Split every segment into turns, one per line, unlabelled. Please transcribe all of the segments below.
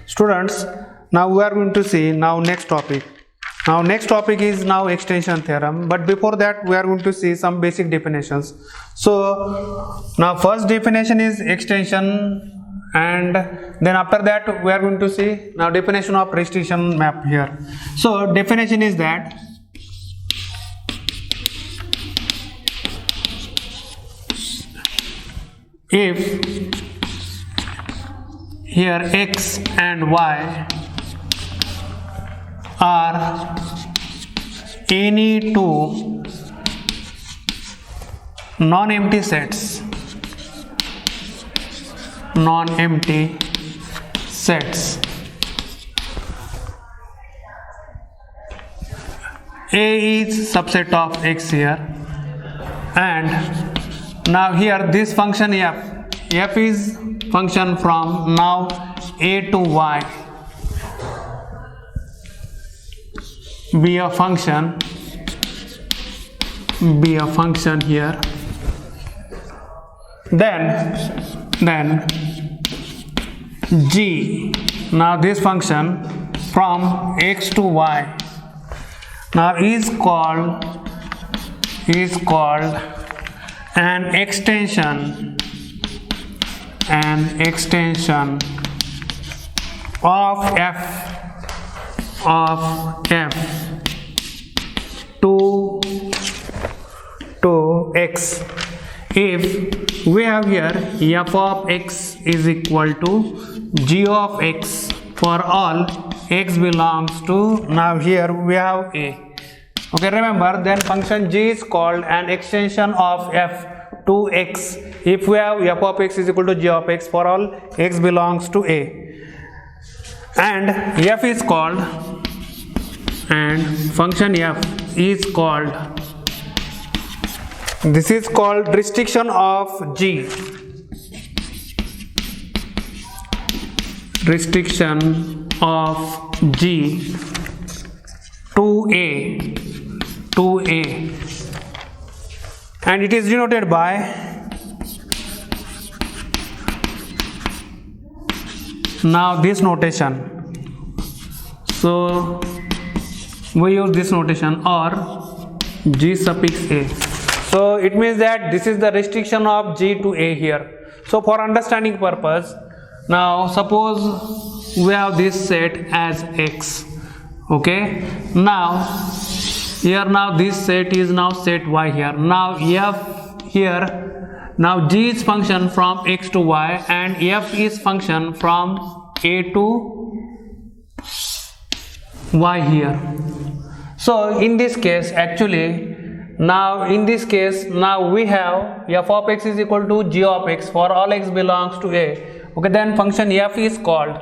Students, now we are going to see next topic. Next topic is extension theorem, but before that we are going to see some basic definitions. So now first definition is extension, and then after that we are going to see definition of restriction map here. So definition is that if here x and y are any two non-empty sets, A is subset of x here, and now here this function f is function from now a to y, be a function here, then g, now this function from x to y now is called an extension of f to x if we have here f of x is equal to g of x for all x belongs to, now here we have a. Okay, remember, then function g is called an extension of f to x if we have f of x is equal to g of x for all x belongs to a, and f is called, and function f is called, this is called restriction of g, to a, and it is denoted by this notation. So we use this notation, or g suffix a. So it means that this is the restriction of g to a here. So for understanding purpose, now suppose we have this set as x. Okay, now here this set is set y here. Now f here, now g is function from x to y, and f is function from a to y here. So in this case, actually, now we have f of x is equal to g of x for all x belongs to a. Okay, then function f is called.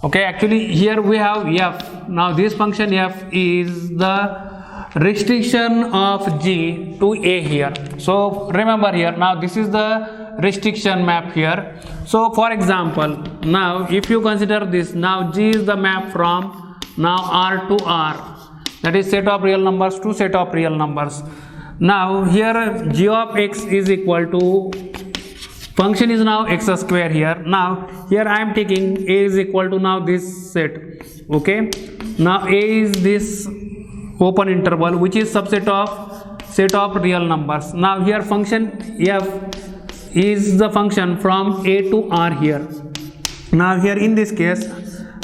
Okay, actually here we have f. Now this function f is the restriction of g to a here. So remember here, now this is the restriction map here. So for example, now if you consider this, now g is the map from r to r, that is set of real numbers to set of real numbers. Now here g of x is equal to, function is x square here. Now here I am taking a is equal to this set. Okay, now a is this open interval which is subset of set of real numbers. Now here function f is the function from a to r here. Now here in this case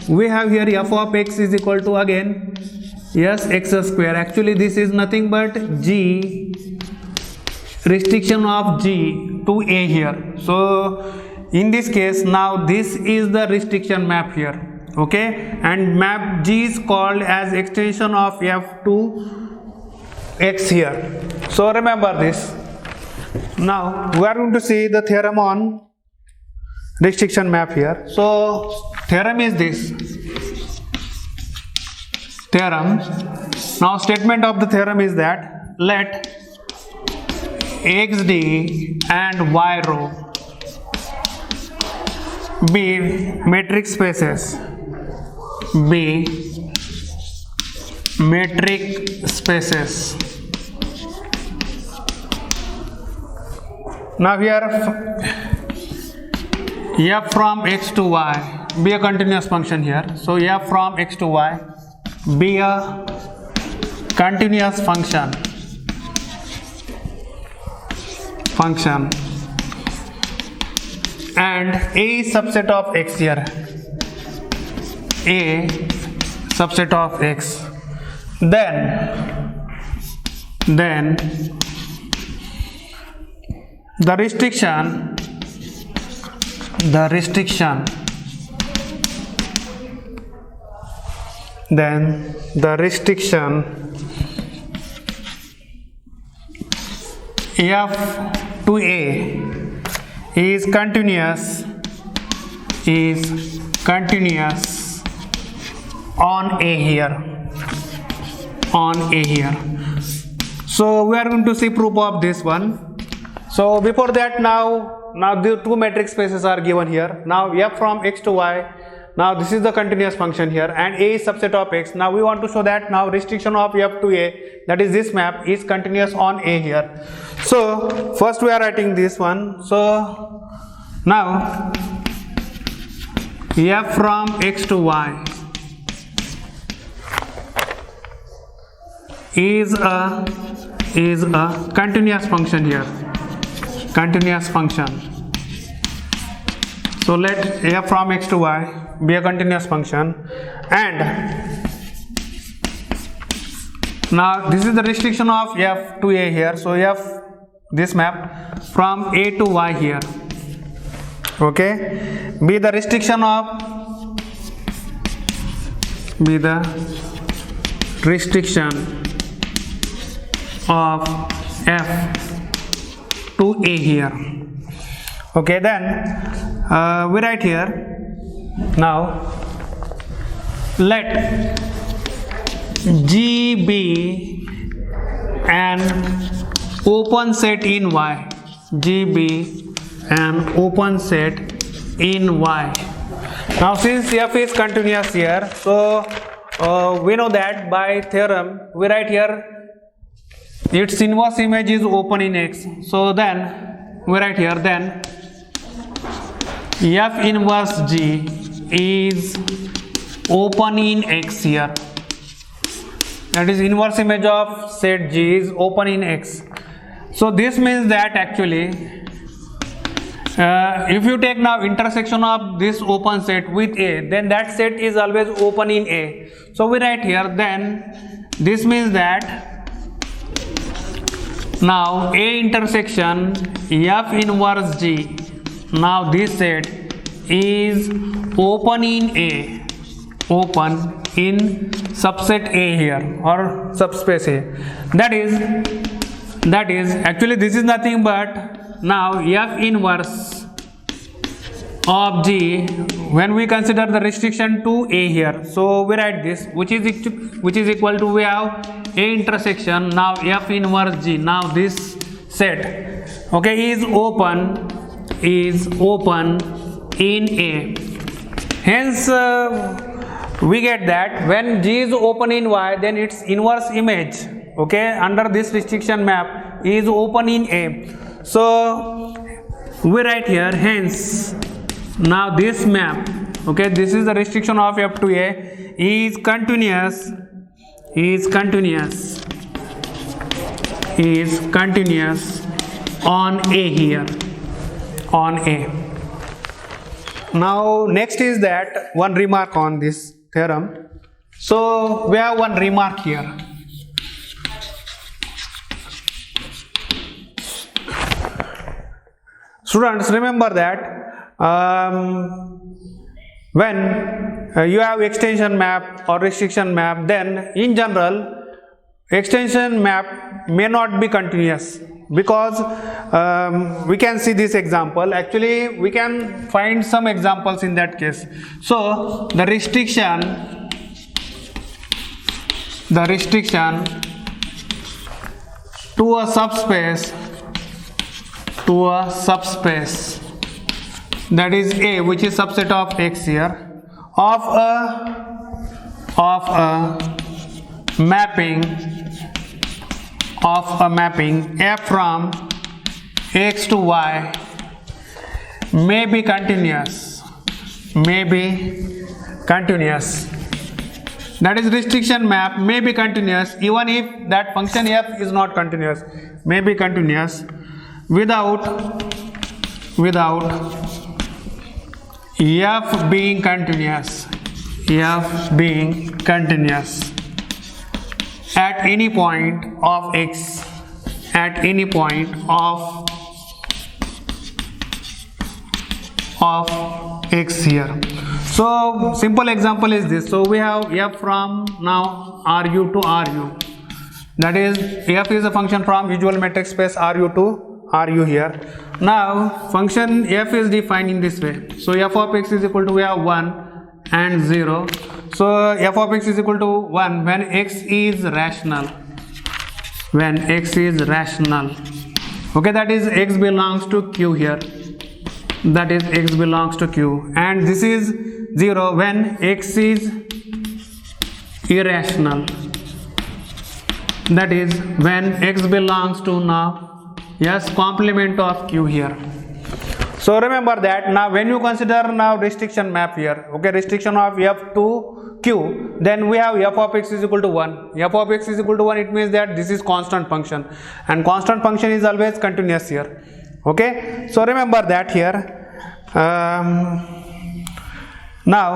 we have here f of x is equal to again x square. Actually this is nothing but g, restriction of g to a here. So in this case, now this is the restriction map here. Okay, and map g is called as extension of f to x here. So remember this. Now we are going to see the theorem on restriction map here. So theorem is this. Theorem. Now statement of the theorem is that let xd and y row be metric spaces, Now here f from x to y be a continuous function here. So f from x to y be a continuous function and a is subset of x here, a subset of x, then the restriction f to a is continuous on a here. So we are going to see proof of this one. So before that, now the two matrix spaces are given here. Now f from x to y, now this is the continuous function here, and a is subset of x. Now we want to show that now restriction of f to a, that is this map, is continuous on a here. So first we are writing this one. So now f from x to y is a continuous function here, continuous function. So let f from x to y be a continuous function, and now this is the restriction of f to a here. So f, this map from a to y here, okay, be the restriction of f to a here. Okay, then we write here, now let G be an open set in y, G be an open set in y. Now since f is continuous here, so we know that by theorem we write here its inverse image is open in x. So then we write here, then f inverse G is open in x here, that is inverse image of set G is open in x. So this means that actually if you take now intersection of this open set with A, then that set is always open in A. So we write here, then this means that now A intersection f inverse G, now this set is open in A, open in subset A here or subspace A. That is actually this is nothing but now f inverse of G when we consider the restriction to A here. So we write this, which is equal to, we have A intersection now f inverse G, now this set, okay, is open in A. Hence we get that when G is open in Y, then its inverse image, okay, under this restriction map is open in A. So we write here, hence now this map, okay, this is the restriction of f to A, is continuous on A here, on A. Now next is that one remark on this theorem. So we have one remark here. Students, remember that when you have extension map or restriction map, then in general extension map may not be continuous, because we can see this example. Actually we can find some examples in that case. So the restriction to a subspace that is A, which is subset of X here, of a mapping f from X to Y may be continuous may be continuous. That is, restriction map may be continuous even if that function f is not continuous. May be continuous without f being continuous. F being continuous at any point of x. At any point of x here. So simple example is this. So we have f from now Ru to Ru. That is, f is a function from visual metric space Ru to Ru here. Now function f is defined in this way. So f of x is equal to, we have 1 and 0. So f of x is equal to 1 when x is rational. When x is rational. Okay, that is x belongs to Q here. That is, x belongs to Q. And this is 0 when x is irrational. That is, when x belongs to now, yes, complement of Q here. So remember that. Now when you consider now restriction map here, okay, restriction of f to Q, then we have f of x is equal to 1. F of x is equal to 1, it means that this is constant function, and constant function is always continuous here. Okay, so remember that here. Now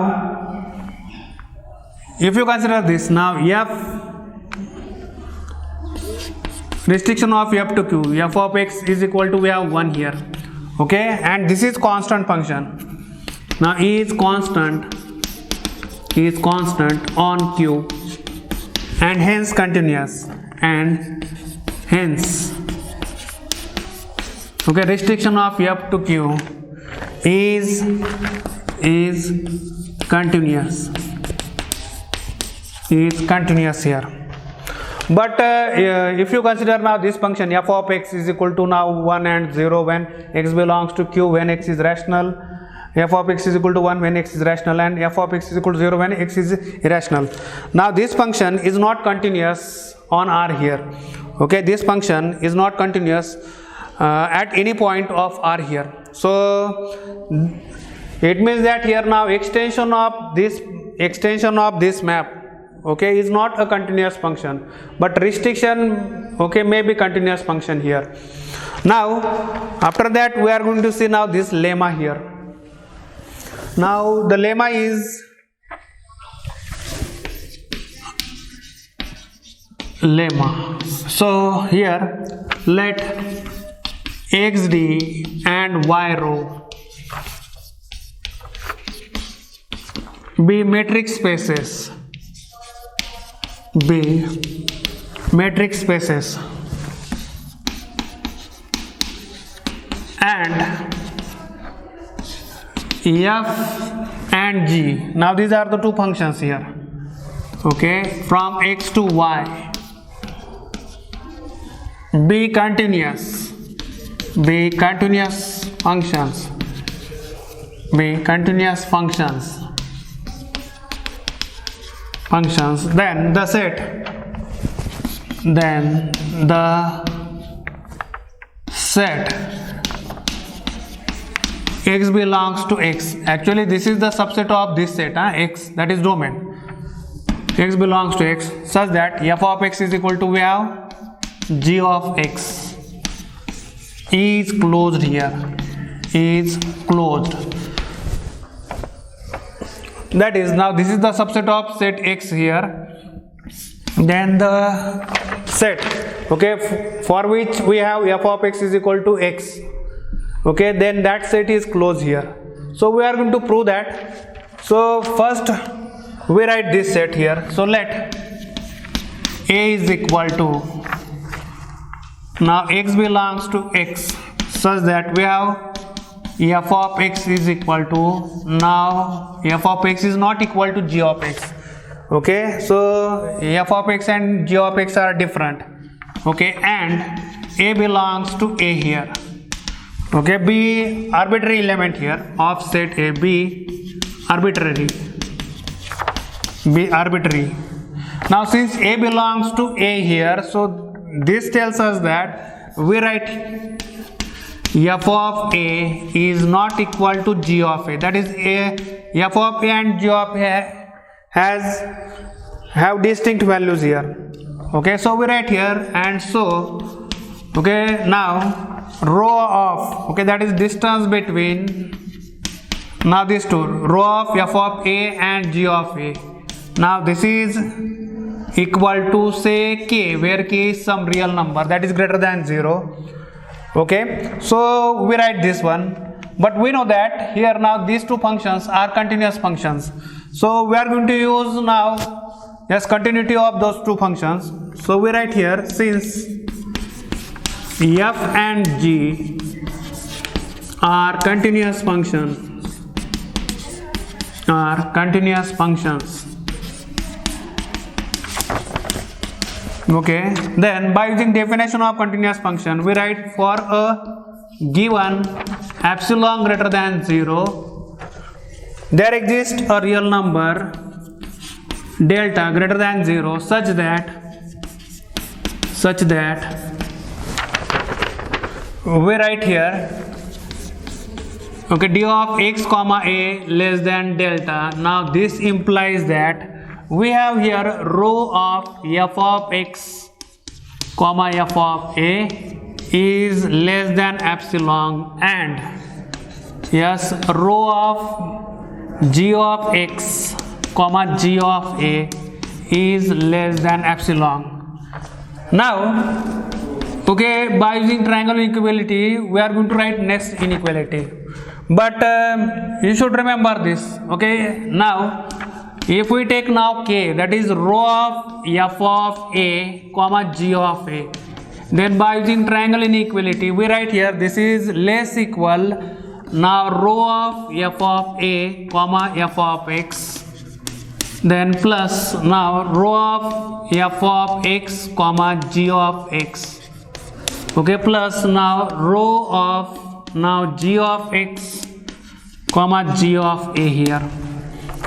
if you consider this, now f restriction of f to q, f of x is equal to, we have 1 here. Okay, and this is constant function. Now E is constant on q, and hence continuous, and hence, okay, restriction of f to q is continuous, here. But if you consider now this function f of x is equal to now 1 and 0 when x belongs to q, when x is rational, f of x is equal to 1 when x is rational, and f of x is equal to 0 when x is irrational. Now this function is not continuous on R here. Okay, this function is not continuous at any point of R here. So it means that here now extension of this map, okay, is not a continuous function, but restriction, okay, may be continuous function here. Now after that we are going to see now this lemma here. Now the lemma is lemma. So here let xd and y row be metric spaces, and f and g. Now these are the two functions here, okay, from x to y, be continuous functions, then the set x belongs to x. Actually this is the subset of this set, x, that is domain. X belongs to x such that f of x is equal to, we have g of x is closed here, is closed. That is, now this is the subset of set x here. Then the set, okay, for which we have f of x is equal to x, okay, then that set is closed here. So we are going to prove that. So first we write this set here. So let a is equal to, now x belongs to x such that we have f of x is equal to, now f of x is not equal to g of x. Okay, so f of x and g of x are different. Okay, and a belongs to a here. Okay, be arbitrary element here of set a, be arbitrary. Now since a belongs to a here, so this tells us that we write f of a is not equal to g of a. That is, a f of a and g of a have distinct values here. Okay, so we write here, and so okay, now row of, okay, that is distance between now these two, row of f of a and g of a. Now this is equal to say k, where k is some real number that is greater than 0. Okay, so we write this one, but we know that here now these two functions are continuous functions, so we are going to use now continuity of those two functions. So we write here, since f and g are continuous functions, okay, then by using definition of continuous function, we write for a given epsilon greater than 0, there exists a real number delta greater than 0 such that we write here, okay, d of x comma a less than delta. Now this implies that we have here row of f of x comma f of a is less than epsilon, and yes, row of g of x comma g of a is less than epsilon. Now okay, by using triangle inequality we are going to write next inequality, but you should remember this. Okay, now if we take now k, that is row of f of a comma g of a, then by using triangle inequality we write here this is less equal now row of f of a comma f of x, then plus now row of f of x comma g of x, okay, plus now row of now g of x comma g of a here.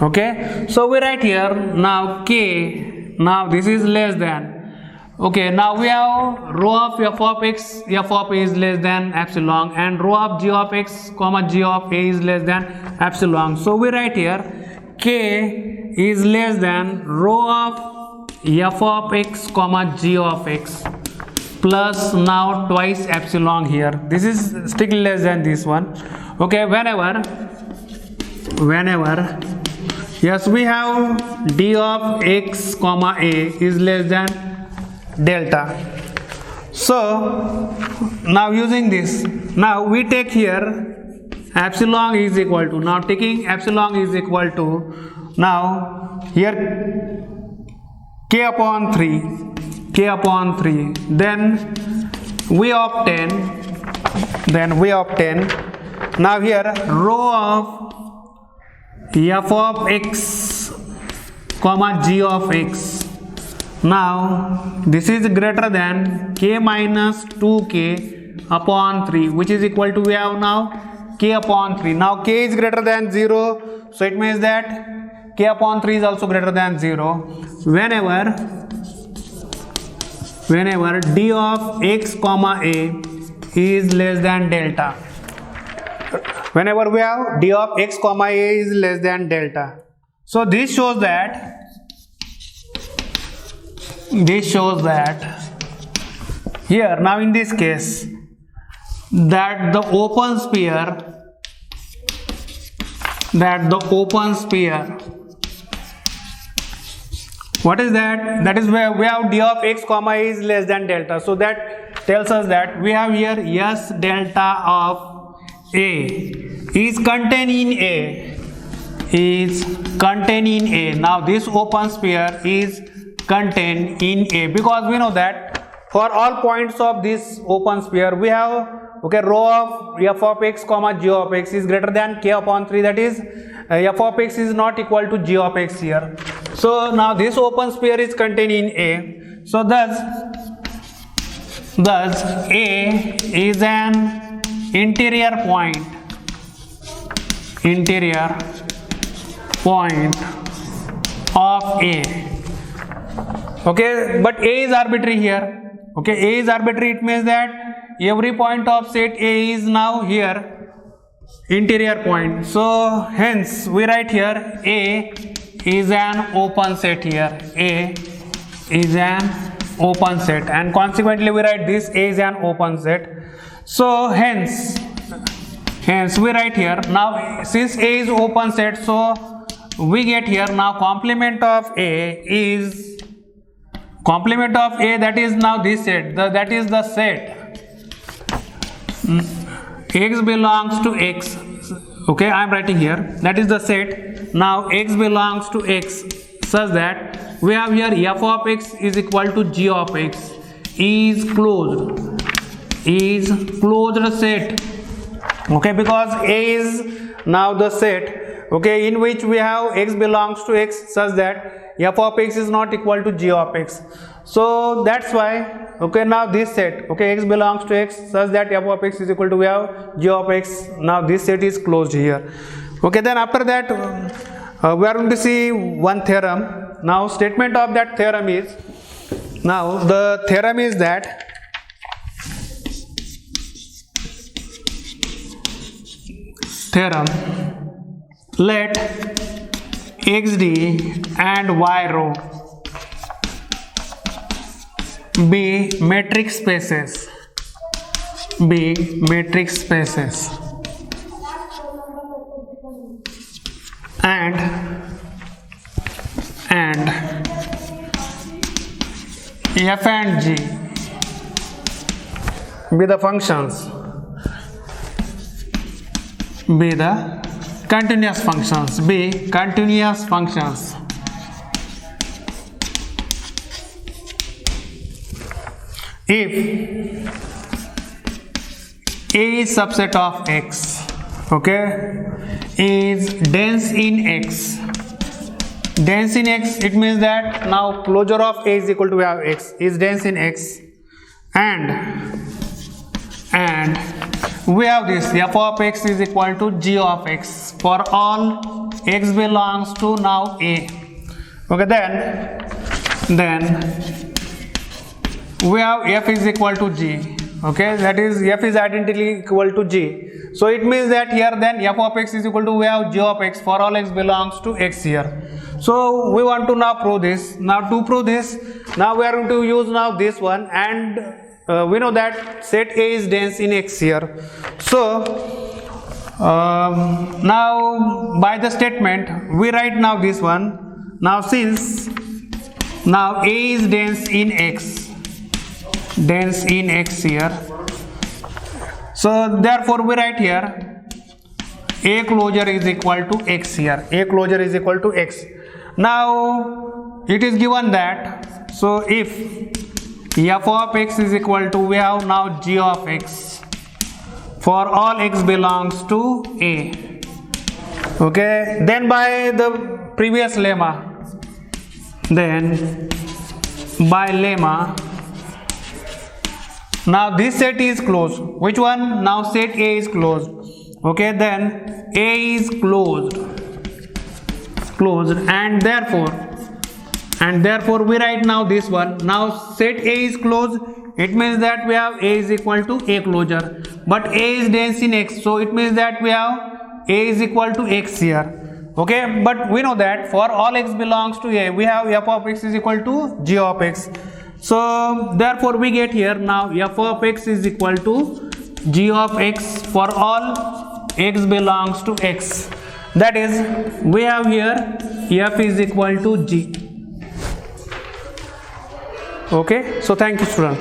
Okay, so we write here now k, now this is less than, okay, now we have row of f of x f of a is less than epsilon, and row of g of x comma g of a is less than epsilon. So we write here k is less than row of f of x comma g of x plus now twice epsilon here. This is strictly less than this one. Okay, whenever yes, we have d of x comma a is less than delta. So now using this, now we take here epsilon is equal to, now taking epsilon is equal to, now here k upon 3, then we obtain now here row of f of x comma g of x. Now this is greater than k minus 2k upon 3, which is equal to, we have now k upon 3. Now k is greater than 0, so it means that k upon 3 is also greater than 0 whenever d of x comma a is less than delta. Whenever we have d of x comma a is less than delta. So this shows that here now in this case that the open sphere, what is that? That is where we have d of x comma a is less than delta. So that tells us that we have here yes delta of a is contained in a. Now this open sphere is contained in a, because we know that for all points of this open sphere we have, okay, row of f of x comma g of x is greater than k upon 3, that is f of x is not equal to g of x here. So now this open sphere is contained in a. So thus a is an interior point of a. Okay, but a is arbitrary here. Okay, a is arbitrary, it means that every point of set a is now here interior point. So hence we write here A is an open set here. A is an open set, and consequently we write this A is an open set. So hence we write here, now since A is open set, so we get here now complement of A, that is now this set, that is the set X belongs to X. Okay, I am writing here, that is the set. Now X belongs to X such that we have here f of X is equal to g of X is closed set. Okay, because A is now the set, okay, in which we have X belongs to X such that f of X is not equal to g of X. So that's why, okay, now this set, okay, X belongs to X such that f of X is equal to, we have g of X. Now this set is closed here. Okay, then after that we are going to see one theorem. Now statement of that theorem is, now the theorem is that theorem, let xd and y row be metric spaces, and f and g be the functions, be the continuous functions, if A is subset of X, okay, is dense in X, it means that now closure of A is equal to, we have X is dense in X, and we have this f of X is equal to g of X for all X belongs to now A. Okay, then we have f is equal to g. Okay, that is f is identically equal to g. So it means that here then f of X is equal to, we have g of X for all X belongs to X here. So we want to now prove this. Now to prove this, now we are going to use now this one, and we know that set A is dense in X here. So now by the statement we write now this one. Now since now A is dense in X here, so therefore we write here A closure is equal to X here. A closure is equal to X. Now it is given that, so if f of X is equal to, we have now g of X for all X belongs to A. Okay, then by the previous lemma, now this set is closed. Which one? Now set A is closed. Okay, then A is closed, and therefore we write now this one. Now set A is closed, it means that we have A is equal to A closure, but A is dense in X, so it means that we have A is equal to X here. Okay, but we know that for all X belongs to A, we have f of X is equal to g of X. So therefore we get here now f of X is equal to g of X for all X belongs to X. That is, we have here f is equal to g. Okay, so thank you, student.